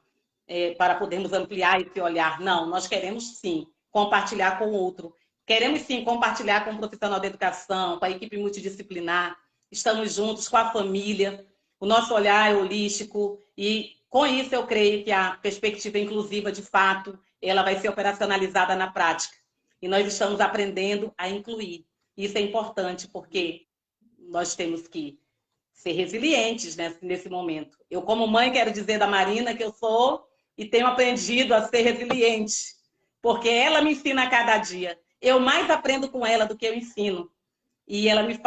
podermos ampliar esse olhar. Não, nós queremos sim compartilhar com o outro. Queremos sim compartilhar com o profissional da educação, com a equipe multidisciplinar. Estamos juntos com a família. O nosso olhar é holístico e com isso, eu creio que a perspectiva inclusiva, de fato, ela vai ser operacionalizada na prática. E nós estamos aprendendo a incluir. Isso é importante, porque nós temos que ser resilientes, né, nesse momento. Eu, como mãe, quero dizer da Marina que eu sou e tenho aprendido a ser resiliente, porque ela me ensina a cada dia. Eu mais aprendo com ela do que eu ensino. E ela me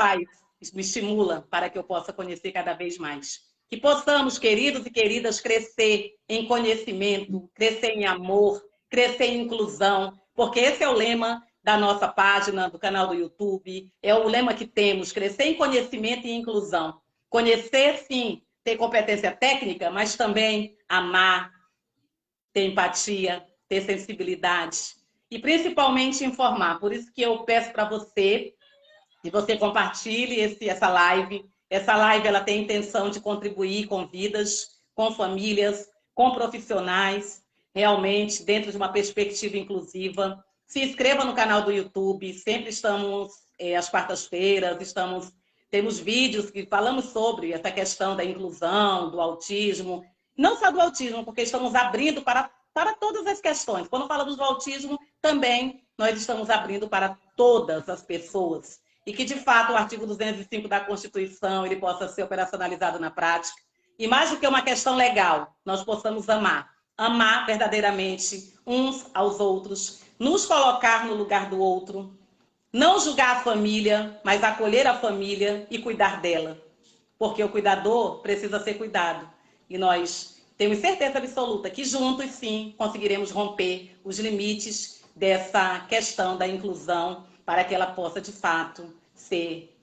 estimula para que eu possa conhecer cada vez mais. Que possamos, queridos e queridas, crescer em conhecimento, crescer em amor, crescer em inclusão, porque esse é o lema da nossa página, do canal do YouTube, é o lema que temos, crescer em conhecimento e inclusão. Conhecer, sim, ter competência técnica, mas também amar, ter empatia, ter sensibilidade e principalmente informar. Por isso que eu peço para você que você compartilhe essa live. Essa live ela tem a intenção de contribuir com vidas, com famílias, com profissionais, realmente dentro de uma perspectiva inclusiva. Se inscreva no canal do YouTube, sempre estamos às quartas-feiras, temos vídeos que falamos sobre essa questão da inclusão, do autismo, não só do autismo, porque estamos abrindo para todas as questões. Quando falamos do autismo, também nós estamos abrindo para todas as pessoas. E que, de fato, o artigo 205 da Constituição ele possa ser operacionalizado na prática. E mais do que uma questão legal, nós possamos amar verdadeiramente uns aos outros, nos colocar no lugar do outro, não julgar a família, mas acolher a família e cuidar dela. Porque o cuidador precisa ser cuidado. E nós temos certeza absoluta que juntos, sim, conseguiremos romper os limites dessa questão da inclusão para que ela possa, de fato, ser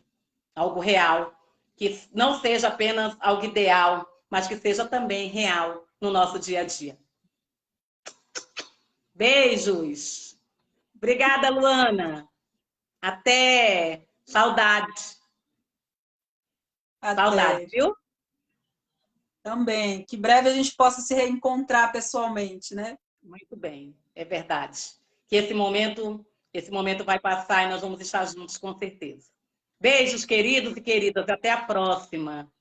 algo real, que não seja apenas algo ideal, mas que seja também real no nosso dia a dia. Beijos! Obrigada, Luana! Até! Saudade! Até. Saudade, viu? Também. Que breve a gente possa se reencontrar pessoalmente, né? Muito bem, é verdade. Que esse momento vai passar e nós vamos estar juntos com certeza. Beijos, queridos e queridas. Até a próxima.